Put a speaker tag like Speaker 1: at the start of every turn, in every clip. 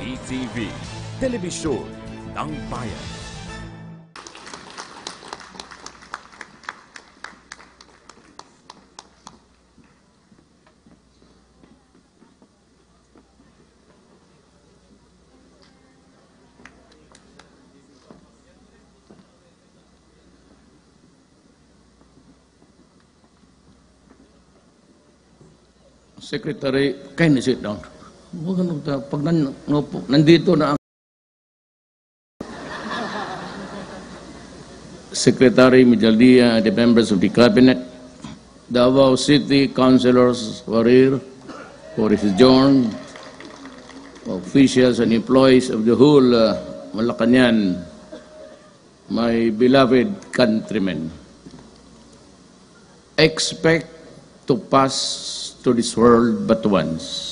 Speaker 1: PTV, Telebisyon ng Bayan.
Speaker 2: Secretary, kindly sit down. Pag nandito na ang Secretary Mijaldia, the members of the Cabinet, Davao City Councilors who are here, for his adjourned, officials and employees of the whole Malacañang, my beloved countrymen, expect to pass to this world but once.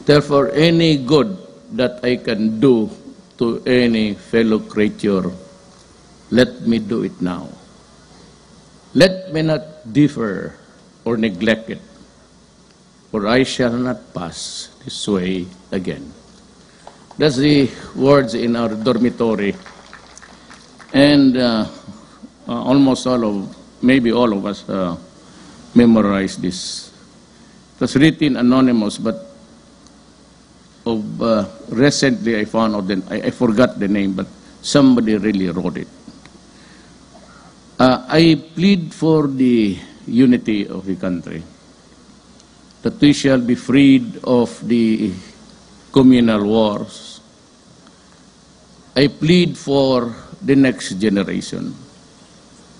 Speaker 2: Therefore, any good that I can do to any fellow creature, let me do it now. Let me not differ or neglect it, for I shall not pass this way again. That's the words in our dormitory. And almost all of, maybe all of us memorized this. It was written anonymous, but recently I found out, I forgot the name, but somebody really wrote it. I plead for the unity of the country, that we shall be freed of the communal wars. I plead for the next generation,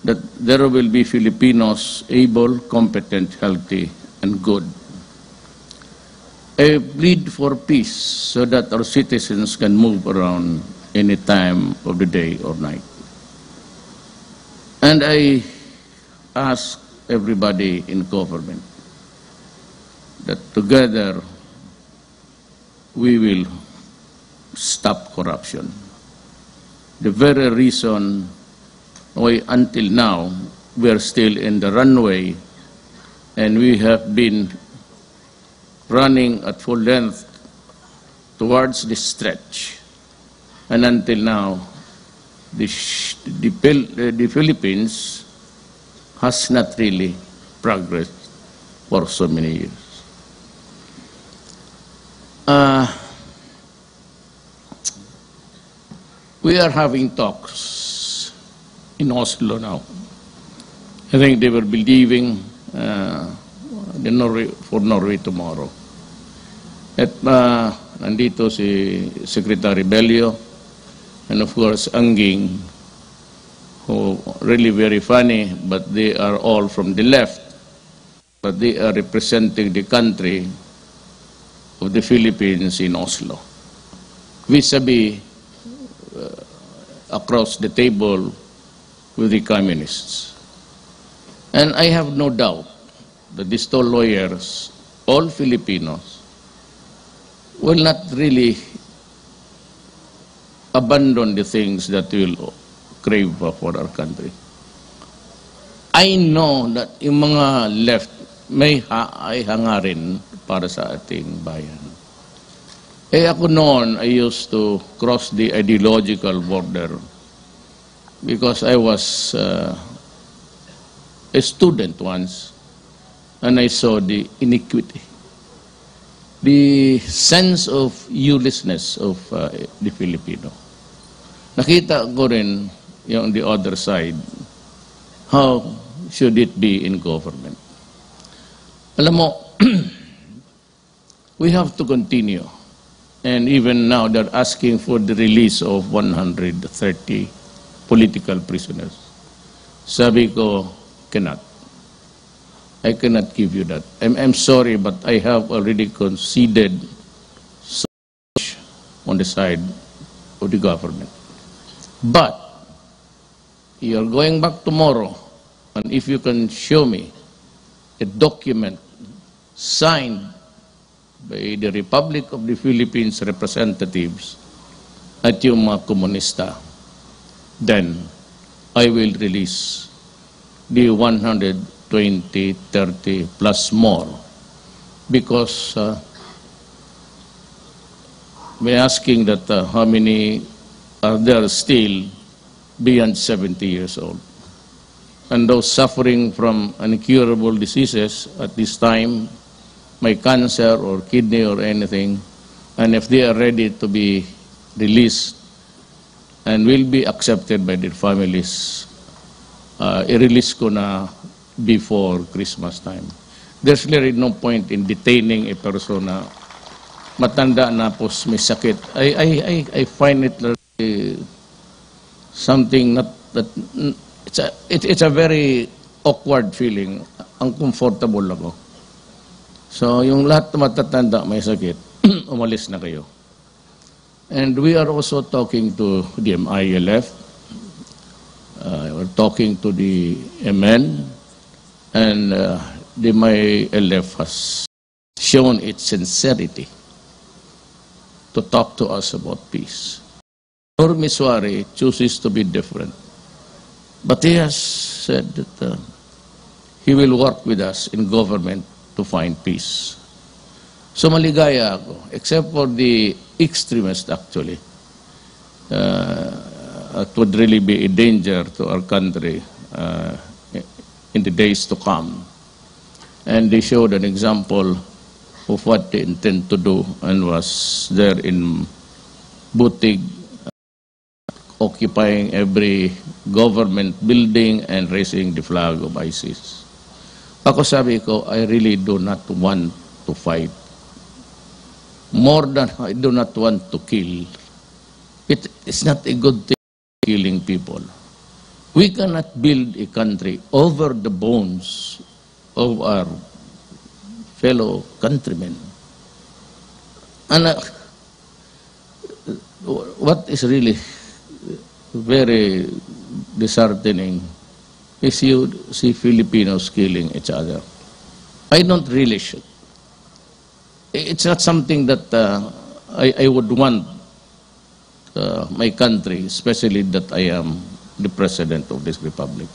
Speaker 2: that there will be Filipinos able, competent, healthy, and good. I plead for peace so that our citizens can move around any time of the day or night. And I ask everybody in government that together we will stop corruption. The very reason why until now we are still in the runway and we have been running at full length towards the stretch, and until now the Philippines has not really progressed for so many years. We are having talks in Oslo now. I think they will be leaving for Norway tomorrow. At nandito si Secretary Bello and of course Anging, who really very funny, but they are all from the left, but they are representing the country of the Philippines in Oslo, vis-a-vis across the table with the communists. And I have no doubt that these two lawyers, all Filipinos, will not really abandon the things that will crave for our country. I know that yung mga left ay hangarin para sa ating bayan. Ako noon, I used to cross the ideological border because I was a student once and I saw the iniquity, the sense of uselessness of the Filipino. Nakita ko rin yung the other side, how should it be in government. Alam mo, we have to continue. And even now, they're asking for the release of 130 political prisoners. Sabi ko, cannot. I cannot give you that. I'm sorry, but I have already conceded so much on the side of the government. But you're going back tomorrow, and if you can show me a document signed by the Republic of the Philippines representatives at yung mga komunista, then I will release the 120, 30 plus more, because by asking that how many are there still beyond 70 years old. And those suffering from incurable diseases at this time, my cancer or kidney or anything, and if they are ready to be released and will be accepted by their families, i-release ko na before Christmas time. There's really no point in detaining a person na matanda na po may sakit. I find it something not that it's a very awkward feeling. Uncomfortable ako. So yung lahat na matatanda may sakit, umalis na kayo. And we are also talking to the MILF. We're talking to the MN, and the MILF has shown its sincerity to talk to us about peace. Nur Miswari chooses to be different, but he has said that he will work with us in government to find peace. So maligaya ako, except for the extremist actually. It would really be a danger to our country in the days to come. And they showed an example of what they intend to do, and was there in Butig, occupying every government building and raising the flag of ISIS. Ako sabi ko, I really do not want to fight. More than I do not want to kill. It's not a good thing killing people. We cannot build a country over the bones of our fellow countrymen. And what is really very disheartening is you see Filipinos killing each other. I don't really shoot. It's not something that I would want my country, especially that I am the president of this republic.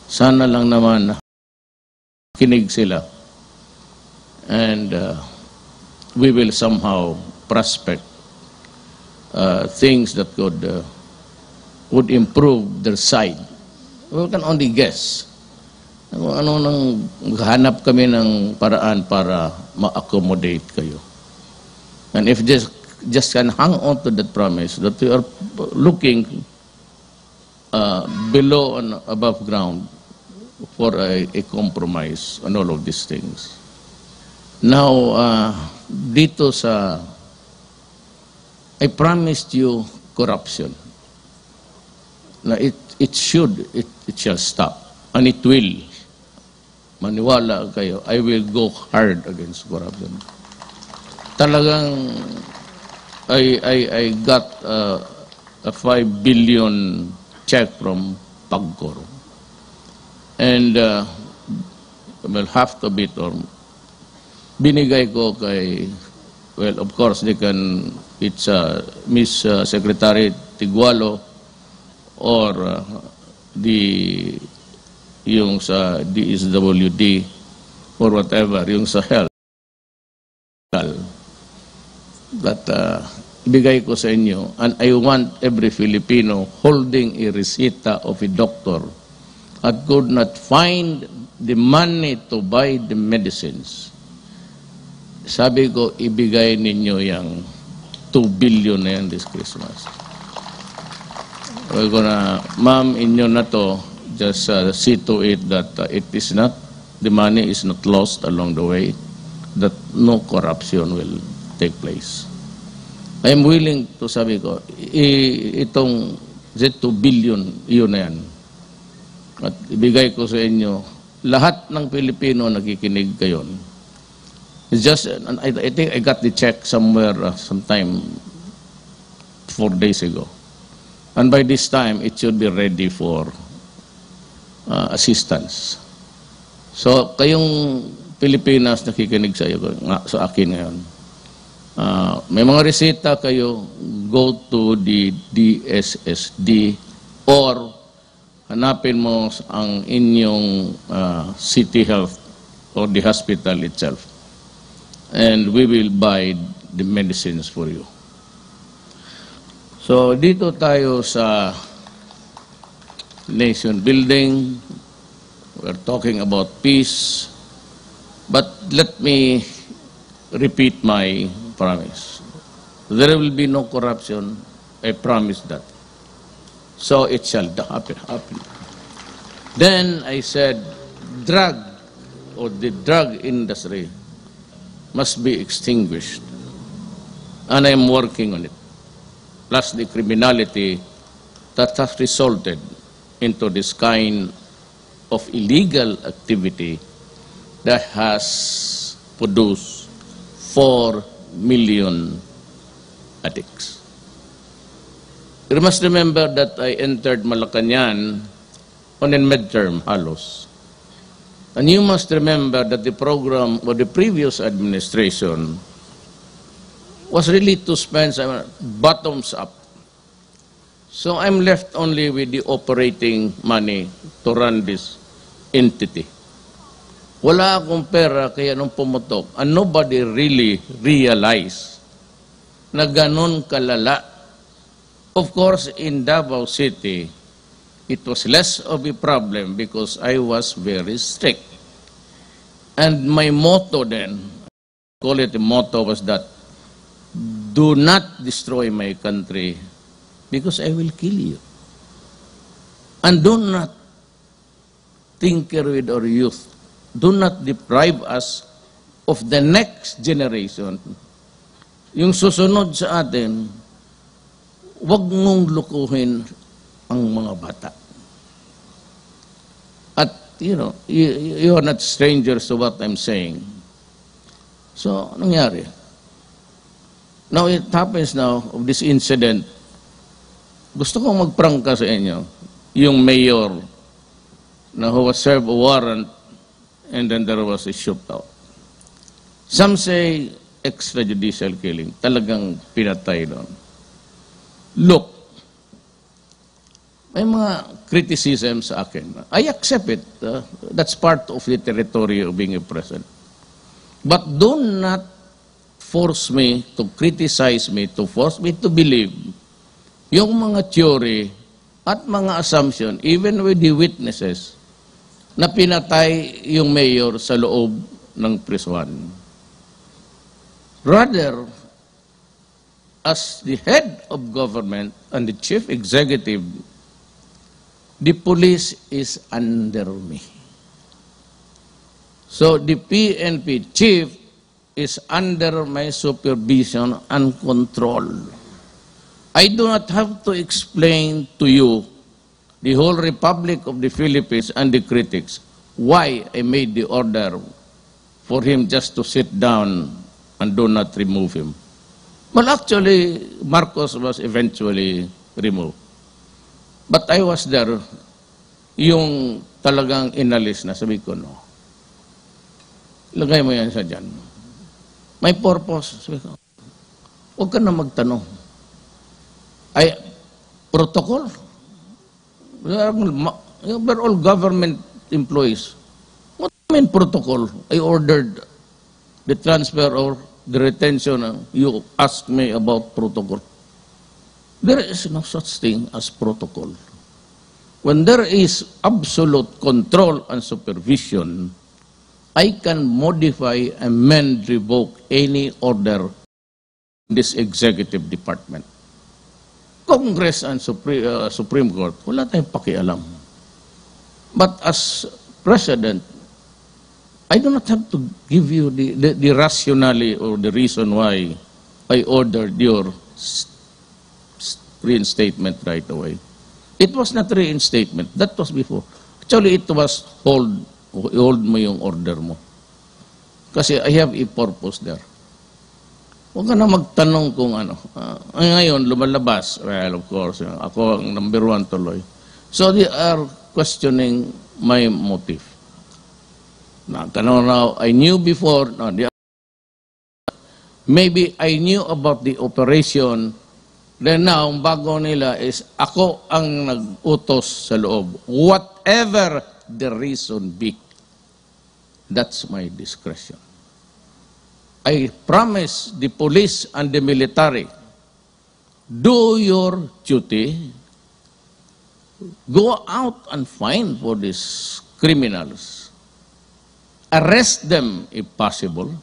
Speaker 2: Sana lang naman kinig sila, and we will somehow prospect things that would improve their side. We can only guess. Ano nang hanap kami ng paraan para ma-accommodate kayo. And if just can hang on to that promise that we are looking below and above ground for a compromise on all of these things. Now, dito sa, I promised you corruption. Na it shall stop, and it will. Maniwala kayo, I will go hard against corruption. Talagang, I got a 5 billion check from Pagcor. And, well, half of it, or binigay ko kay, well, of course, it's Miss Secretary Tigualo, or yung sa DSWD, or whatever, yung sa health. That ibigay ko sa inyo, and I want every Filipino holding a resita of a doctor that could not find the money to buy the medicines. Sabi ko, ibigay ninyo yung 2 billion na yan this Christmas. Sabi ko na, ma'am, inyo na to, just see to it that it is not, the money is not lost along the way, that no corruption will take place. I am willing to, sabi ko, itong 2 billion, yun na yan. At ibigay ko sa inyo, lahat ng Pilipino nakikinig kayon. It's just, I think I got the check somewhere, sometime 4 days ago. And by this time, it should be ready for assistance. So, kayong Pilipinas nakikinig sa iyo, sa akin ngayon. May mga reseta kayo, go to the DSSD or hanapin mo ang inyong city health or the hospital itself. And we will buy the medicines for you. So, dito tayo sa nation building. We're talking about peace. But let me repeat my promise. There will be no corruption. I promise that. So it shall happen. Then I said, drug or the drug industry must be extinguished. And I'm working on it. Plus the criminality that has resulted into this kind of illegal activity that has produced 4 million addicts. You must remember that I entered Malacanang on a midterm, halos. And you must remember that the program of the previous administration was really to spend bottoms up. So I'm left only with the operating money to run this entity. Wala akong pera, kaya nung pumutok, and nobody really realized na ganon kalala. Of course, in Davao City, it was less of a problem because I was very strict. And my motto then, call it a motto, was that, do not destroy my country because I will kill you. And do not tinker with our youth. Do not deprive us of the next generation. Yung susunod sa atin, wag mong lukuhin ang mga bata. At, you are not strangers to what I'm saying. So, nangyari? Now, it happens now of this incident. Gusto kong magprangka sa inyo, yung mayor na who was served a warrant and then there was a shootout. Some say extrajudicial killing. Talagang pinatay doon. Look, may mga criticism sa akin. I accept it. That's part of the territory of being a president. But do not force me to criticize me, to force me to believe yung mga theory at mga assumption, even with the witnesses, na pinatay yung mayor sa loob ng prisuhan. Rather, as the head of government and the chief executive, the police is under me. So the PNP chief is under my supervision and control. I do not have to explain to you, the whole Republic of the Philippines and the critics, why I made the order for him just to sit down and do not remove him. Well, actually, Marcos was eventually removed. But I was there, yung talagang inalis na, sabi ko, no. Ilagay mo yan sa dyan. May purpose. Sabi ko, huwag ka na magtanong. Ay, protocol? We're all government employees. What do you mean protocol? I ordered the transfer or the retention. You asked me about protocol. There is no such thing as protocol. When there is absolute control and supervision, I can modify, amend, revoke any order in this executive department. Congress and Supreme Court, wala tayong pakialam. But as President, I do not have to give you the rationale or the reason why I ordered your reinstatement right away. It was not reinstatement. That was before. Actually, it was hold mo yung order mo. Kasi I have a purpose there. Huwag ka na magtanong kung ano. Ngayon, lumalabas. Well, of course, ako ang number 1 tuloy. So they are questioning my motive. Now, I knew before, maybe I knew about the operation. Then now, bago nila is ako ang nag-utos sa loob. Whatever the reason be, that's my discretion. I promise the police and the military do your duty, go out and find for these criminals. Arrest them if possible.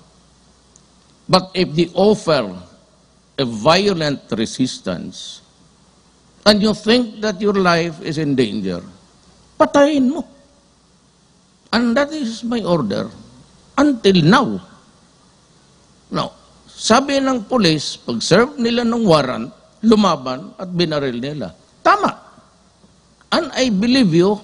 Speaker 2: But if they offer a violent resistance, and you think that your life is in danger, patayin mo. And that is my order until now. Now, sabi ng police, pag-serve nila ng warrant, lumaban at binaril nila. Tama. And I believe you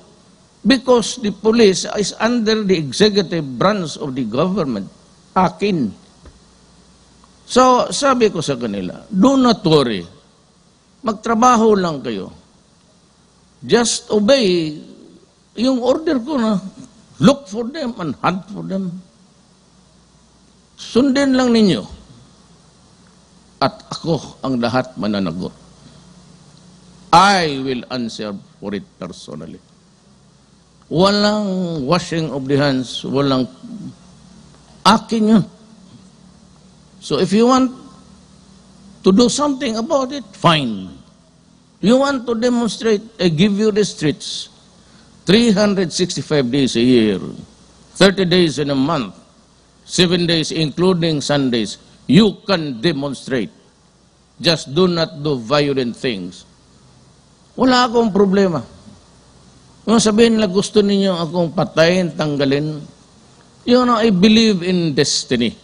Speaker 2: because the police is under the executive branch of the government. Akin. So, sabi ko sa kanila, do not worry. Magtrabaho lang kayo. Just obey yung order ko na look for them and hunt for them. Sundin lang ninyo. At ako ang lahat mananagot. I will answer for it personally. Walang washing of the hands, walang akin yun. So if you want to do something about it, fine. You want to demonstrate, I give you the streets, 365 days a year, 30 days in a month, 7 days including Sundays, you can demonstrate. Just do not do violent things. Wala akong problema. Kung sabihin nila gusto ninyo akong patayin, tanggalin, you know, I believe in destiny.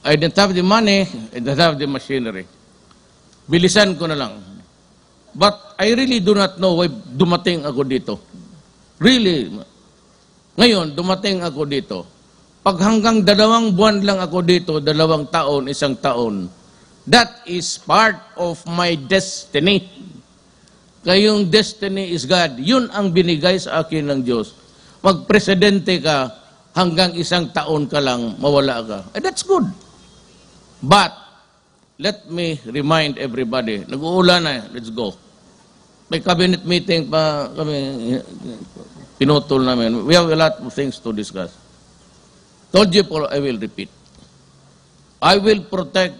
Speaker 2: I don't have the money, I don't have the machinery. Bilisan ko na lang. But I really do not know why dumating ako dito. Really. Ngayon, dumating ako dito. Pag hanggang 2 buwan lang ako dito, 2 taon, 1 taon, that is part of my destiny. Kayong destiny is God. Yun ang binigay sa akin ng Diyos. Magpresidente ka, hanggang 1 taon ka lang, mawala ka. That's good. But, let me remind everybody, nag-uulan na, let's go. May cabinet meeting pa kami, pinutol namin. We have a lot of things to discuss. Told you, Paul, I will repeat. I will protect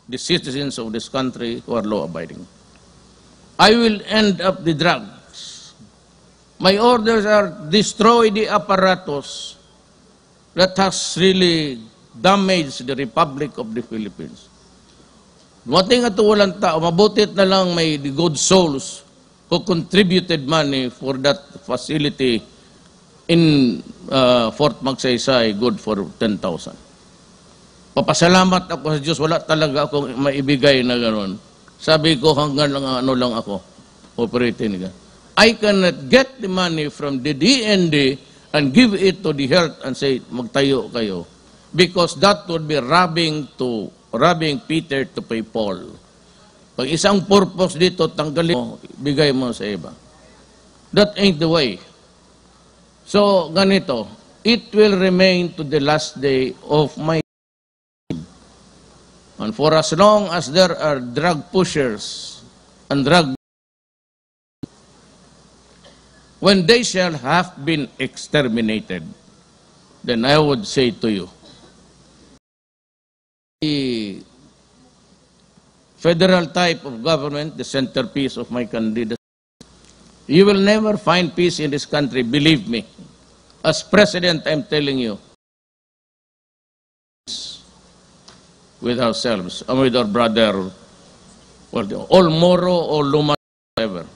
Speaker 2: the citizens of this country who are law-abiding. I will end up the drugs. My orders are destroy the apparatus that has really damaged the Republic of the Philippines. Dumating at walang tao, mabutit na lang may the good souls who contributed money for that facility in Fort Magsaysay, good for 10,000. Papasalamat ako sa Diyos, wala talaga akong maibigay na gano'n. Sabi ko hanggang ano lang ako, operating ka. I cannot get the money from the DND and give it to the health and say, magtayo kayo. Because that would be robbing Peter to pay Paul. Pag isang purpose dito, tanggalin mo, bigay mo sa iba. That ain't the way. So, ganito, it will remain to the last day of my life. And for as long as there are drug pushers and drug, when they shall have been exterminated, then I would say to you, the federal type of government, the centerpiece of my candidacy, you will never find peace in this country, believe me. As president, I'm telling you, with ourselves, and with our brother, all Moro or Luma, whatever.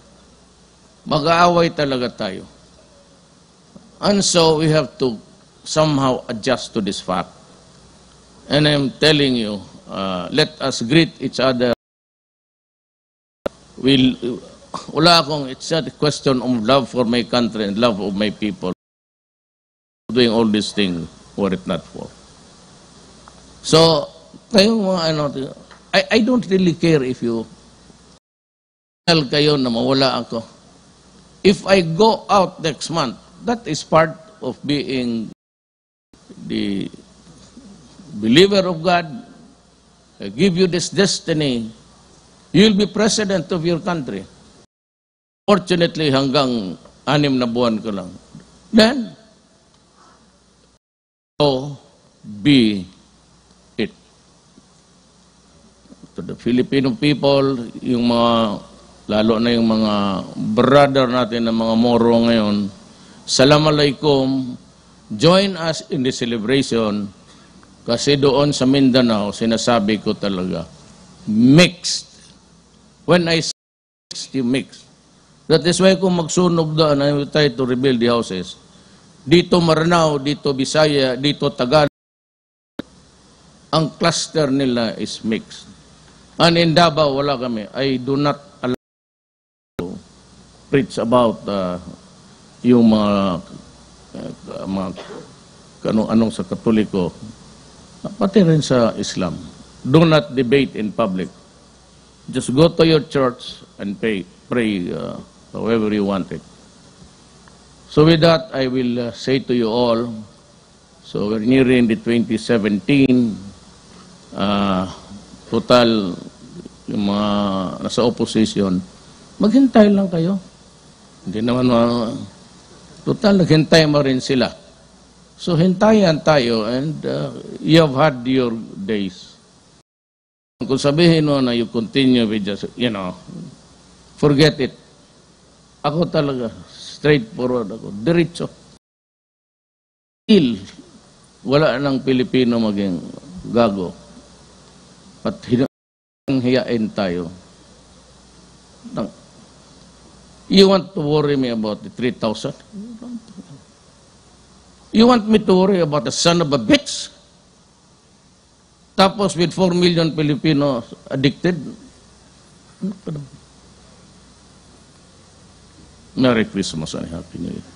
Speaker 2: Mag-aaway talaga tayo. And so we have to somehow adjust to this fact. And I'm telling you, let us greet each other. Wala akong, it's not a question of love for my country and love of my people. Doing all these things, were it not for. So, kayong mga ano, I don't really care if you tell kayo na mawala ako. If I go out next month, that is part of being the believer of God. I give you this destiny. You'll be president of your country. Fortunately, hanggang 6 na buwan ko lang. Then, so be it. to the Filipino people, yung mga, lalo na yung mga brother natin na mga Moro ngayon, Assalamualaikum, join us in the celebration kasi doon sa Mindanao, sinasabi ko talaga, mixed. When I say mixed, you mix. That is why kung magsunog doon, I will try to rebuild the houses. Dito Maranao, dito Bisaya, dito Tagalog, ang cluster nila is mixed. And in Davao, wala kami. I do not allow to preach about yung mga anong sa Katoliko, pati rin sa Islam. Do not debate in public. Just go to your church and pray however you want it. So with that, I will say to you all, so we're nearing the 2017, total, yung mga nasa opposition, maghintay lang kayo. Hindi naman, total, naghintay mo rin sila. So hintayan tayo and you have had your days. Kung sabihin mo na you continue with just, forget it. Ako talaga, straightforward ako, diretso. Wala nang Pilipino maging gago. At hiyain tayo. You want to worry me about the 3,000? You want me to worry about the son of a bitch? Tapos with 4 million Filipinos addicted? Merry Christmas and Happy New Year.